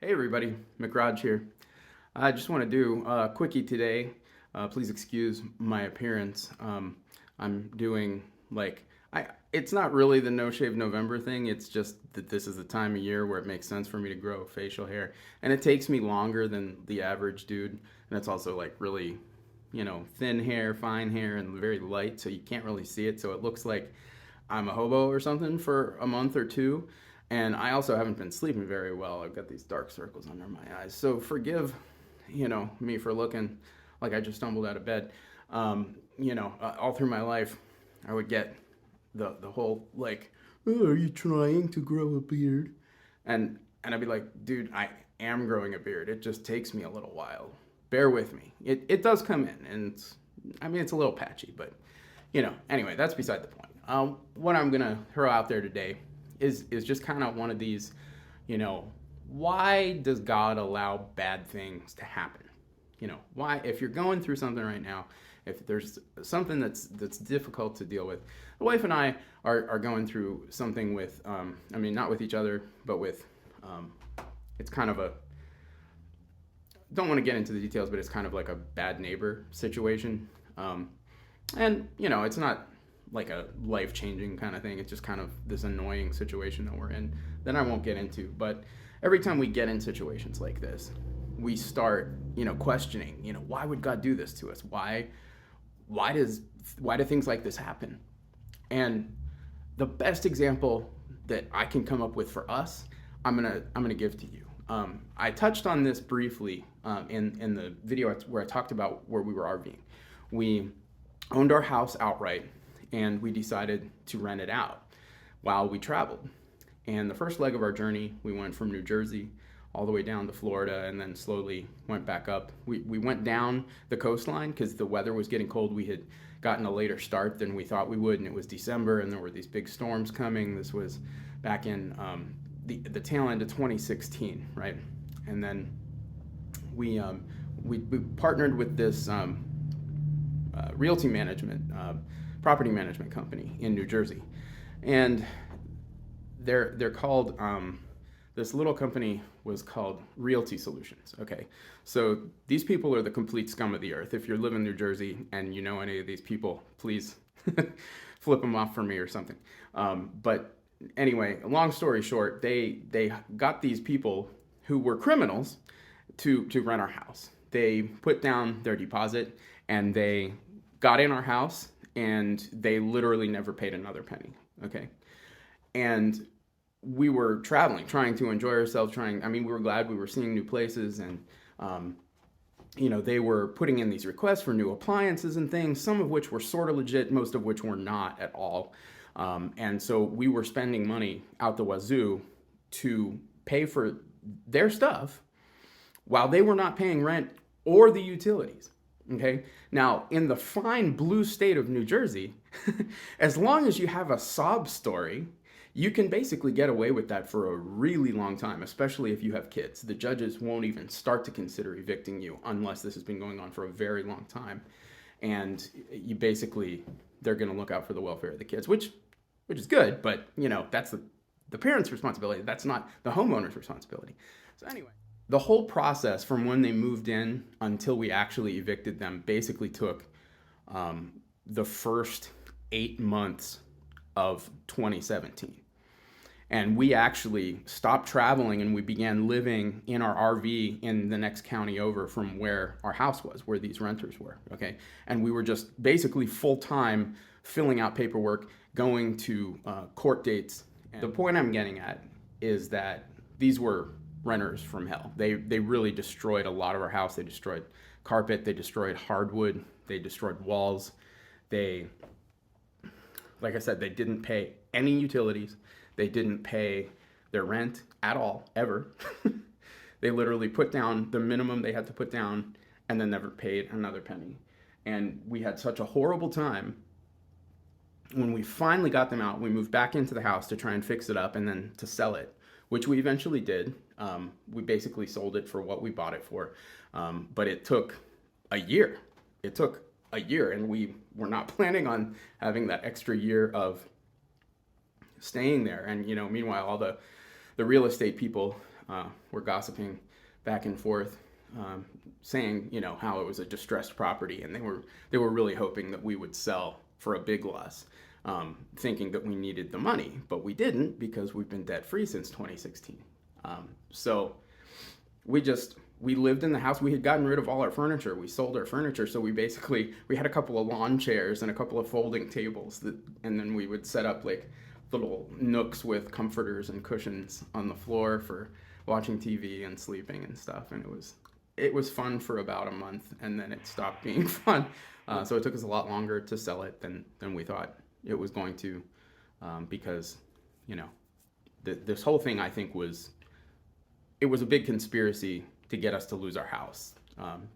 Hey everybody, McRaj here. I just want to do a quickie today. Please excuse my appearance. I'm doing like I. It's not really the No Shave November thing. It's just that this is the time of year where it makes sense for me to grow facial hair, and it takes me longer than the average dude. And it's also like really, thin hair, fine hair, and very light, so you can't really see it. So it looks like I'm a hobo or something for a month or two. And I also haven't been sleeping very well. I've got these dark circles under my eyes. So forgive, me for looking like I just stumbled out of bed. All through my life, I would get the whole like, oh, are you trying to grow a beard? And I'd be like, dude, I am growing a beard. It just takes me a little while. Bear with me. It does come in, and it's a little patchy, but anyway, that's beside the point. What I'm gonna throw out there today is just kind of one of these, why does God allow bad things to happen? Why, if you're going through something right now, if there's something that's difficult to deal with, the wife and I are going through something with, not with each other, but with, it's kind of a, don't want to get into the details, but it's kind of like a bad neighbor situation. It's not like a life-changing kind of thing. It's just kind of this annoying situation that we're in that I won't get into. But every time we get in situations like this, we start, questioning, why would God do this to us? Why do things like this happen? And the best example that I can come up with for us, I'm gonna give to you. I touched on this briefly in the video where I talked about where we were RVing. We owned our house outright, and we decided to rent it out while we traveled. And the first leg of our journey, we went from New Jersey all the way down to Florida, and then slowly went back up. We went down the coastline because the weather was getting cold. We had gotten a later start than we thought we would, and it was December, and there were these big storms coming. This was back in the tail end of 2016, right? And then we partnered with this realty management, property management company in New Jersey, and they're called. This little company was called Realty Solutions. Okay, so these people are the complete scum of the earth. If you're living in New Jersey and you know any of these people, please flip them off for me or something. But anyway, long story short, they got these people who were criminals to rent our house. They put down their deposit and they got in our house, and they literally never paid another penny. Okay, and we were traveling, trying to enjoy ourselves. We were glad we were seeing new places, and they were putting in these requests for new appliances and things, some of which were sort of legit, most of which were not at all. And so we were spending money out the wazoo to pay for their stuff while they were not paying rent or the utilities. Okay. Now, in the fine blue state of New Jersey, as long as you have a sob story, you can basically get away with that for a really long time, especially if you have kids. The judges won't even start to consider evicting you unless this has been going on for a very long time. And they're going to look out for the welfare of the kids, which is good, but that's the parents' responsibility. That's not the homeowner's responsibility. So anyway, the whole process from when they moved in until we actually evicted them basically took the first 8 months of 2017. And we actually stopped traveling and we began living in our RV in the next county over from where our house was, where these renters were, okay? And we were just basically full-time filling out paperwork, going to court dates. And the point I'm getting at is that these were renters from hell. They really destroyed a lot of our house. They destroyed carpet, they destroyed hardwood, they destroyed walls. Like I said, they didn't pay any utilities. They didn't pay their rent at all, ever. They literally put down the minimum they had to put down and then never paid another penny. And we had such a horrible time. When we finally got them out, we moved back into the house to try and fix it up and then to sell it, which we eventually did. We basically sold it for what we bought it for. But it took a year. And we were not planning on having that extra year of staying there. And meanwhile, all the real estate people were gossiping back and forth, saying, how it was a distressed property, and they were really hoping that we would sell for a big loss, thinking that we needed the money, but we didn't because we've been debt free since 2016. So we lived in the house. We had gotten rid of all our furniture. We sold our furniture, so we had a couple of lawn chairs and a couple of folding tables, and then we would set up like little nooks with comforters and cushions on the floor for watching TV and sleeping and stuff. And it was fun for about a month, and then it stopped being fun. So it took us a lot longer to sell it than we thought it was going to, because this whole thing, I think, was a big conspiracy to get us to lose our house,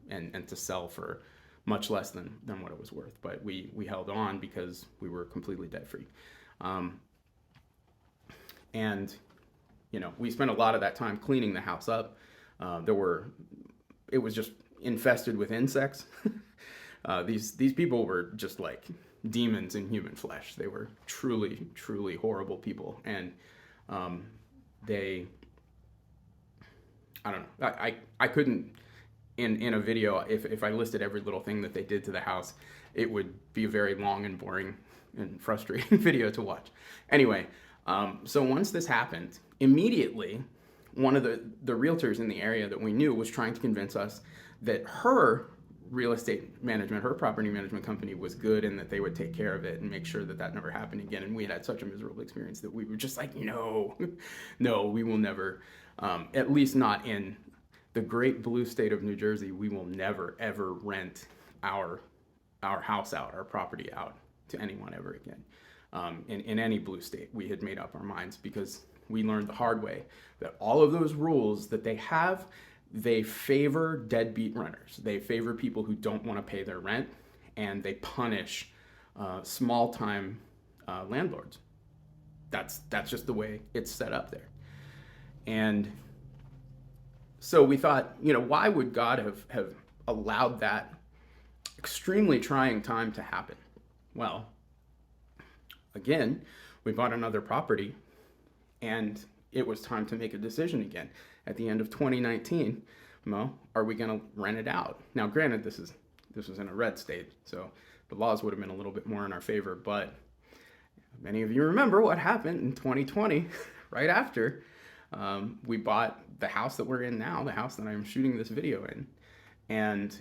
and to sell for much less than what it was worth. But we held on because we were completely debt free. And we spent a lot of that time cleaning the house up. It was just infested with insects. These people were just like demons in human flesh. They were truly, truly horrible people. And I don't know. I couldn't, in a video, if I listed every little thing that they did to the house, it would be a very long and boring and frustrating video to watch. Anyway, so once this happened, immediately, one of the realtors in the area that we knew was trying to convince us that her real estate management, her property management company was good, and that they would take care of it and make sure that never happened again. And we had such a miserable experience that we were just like, no, we will never, at least not in the great blue state of New Jersey, we will never, ever rent our house out, our property out to anyone ever again. In any blue state, we had made up our minds, because we learned the hard way that all of those rules that they have, they favor deadbeat renters. They favor people who don't want to pay their rent, and they punish small-time landlords. That's just the way it's set up there. And so we thought, why would God have allowed that extremely trying time to happen? Well, again, we bought another property, and it was time to make a decision again. At the end of 2019, well, are we going to rent it out? Now, granted, this was in a red state, so the laws would have been a little bit more in our favor, but many of you remember what happened in 2020, right after we bought the house that we're in now, the house that I'm shooting this video in. And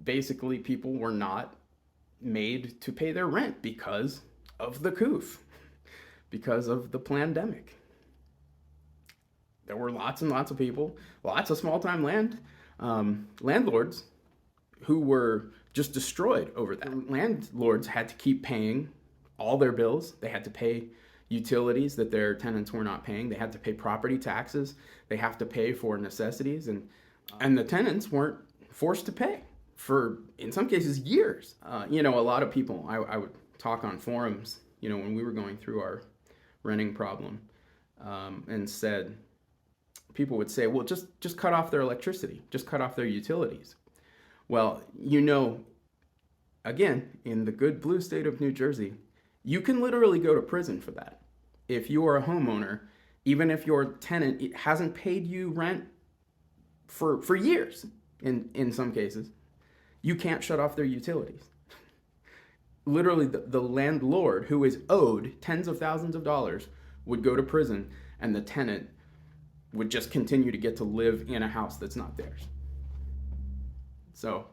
basically, people were not made to pay their rent because of the coof, because of the pandemic. There were lots and lots of people, lots of small-time landlords who were just destroyed over that. Landlords had to keep paying all their bills. They had to pay utilities that their tenants were not paying. They had to pay property taxes. They have to pay for necessities, and the tenants weren't forced to pay for, in some cases, years. A lot of people, I would talk on forums, when we were going through our renting problem, and people would say, well, just cut off their electricity, just cut off their utilities. Well, again, in the good blue state of New Jersey, you can literally go to prison for that. If you are a homeowner, even if your tenant hasn't paid you rent for years, in some cases, you can't shut off their utilities. Literally, the landlord who is owed tens of thousands of dollars would go to prison, and the tenant would just continue to get to live in a house that's not theirs. So,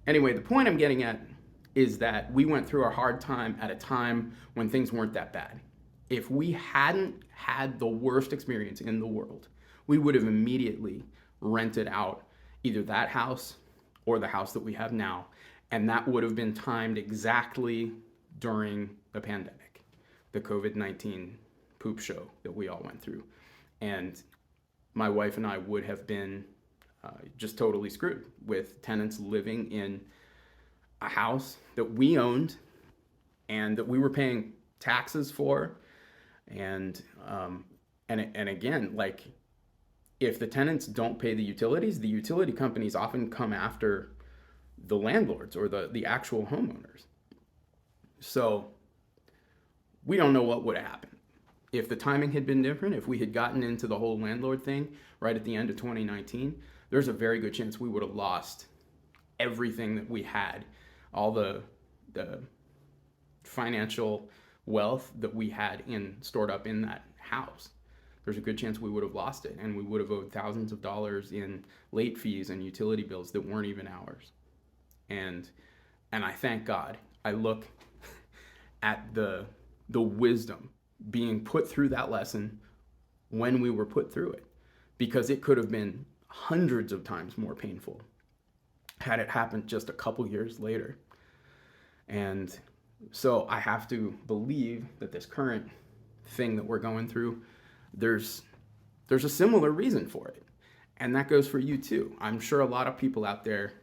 anyway, the point I'm getting at is that we went through a hard time at a time when things weren't that bad. If we hadn't had the worst experience in the world, we would have immediately rented out either that house or the house that we have now, and that would have been timed exactly during the pandemic, the COVID-19 poop show that we all went through. And my wife and I would have been just totally screwed with tenants living in a house that we owned and that we were paying taxes for. And again, like, if the tenants don't pay the utility companies often come after the landlords or the actual homeowners. So we don't know what would have happened if the timing had been different, if we had gotten into the whole landlord thing right at the end of 2019, there's a very good chance we would have lost everything that we had, all the financial wealth that we had stored up in that house. There's a good chance we would have lost it, and we would have owed thousands of dollars in late fees and utility bills that weren't even ours. And I thank God. I look at the wisdom being put through that lesson when we were put through it, because it could have been hundreds of times more painful had it happened just a couple years later. And so I have to believe that this current thing that we're going through, there's a similar reason for it. And that goes for you too. I'm sure a lot of people out there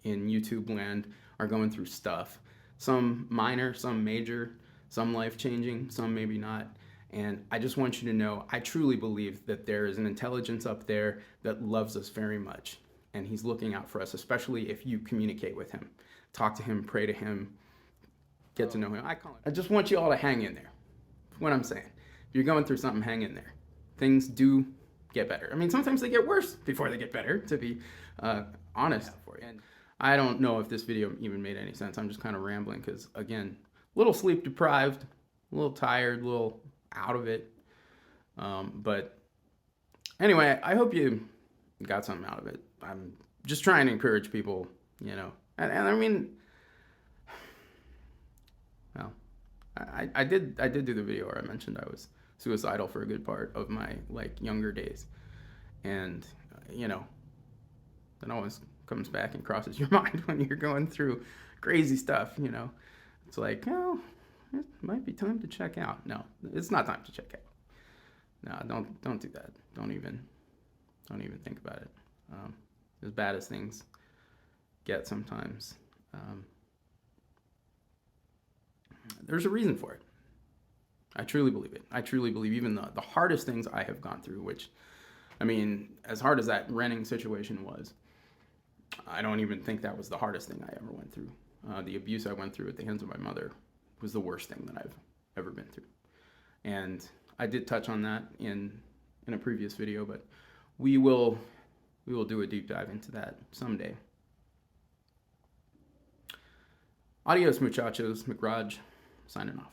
in YouTube land are going through stuff. Some minor, some major, some life-changing, some maybe not. And I just want you to know, I truly believe that there is an intelligence up there that loves us very much. And he's looking out for us, especially if you communicate with him. Talk to him, pray to him, get to know him. I just want you all to hang in there. That's what I'm saying. If you're going through something, hang in there. Things do get better. I mean, sometimes they get worse before they get better, to be honest for you. And I don't know if this video even made any sense. I'm just kind of rambling because, again, a little sleep deprived, a little tired, a little out of it. But anyway, I hope you got something out of it. I'm just trying to encourage people, you know. And I mean, well, I did do the video where I mentioned I was suicidal for a good part of my younger days, and you know, that always comes back and crosses your mind when you're going through crazy stuff. You know, it's like, oh, it might be time to check out. No, it's not time to check out. No, don't do that. Don't even think about it. As bad as things get sometimes, there's a reason for it. I truly believe it. I truly believe even the hardest things I have gone through, which, I mean, as hard as that renting situation was, I don't even think that was the hardest thing I ever went through. The abuse I went through at the hands of my mother was the worst thing that I've ever been through. And I did touch on that in a previous video, but we will do a deep dive into that someday. Adios, muchachos. McRaj, signing off.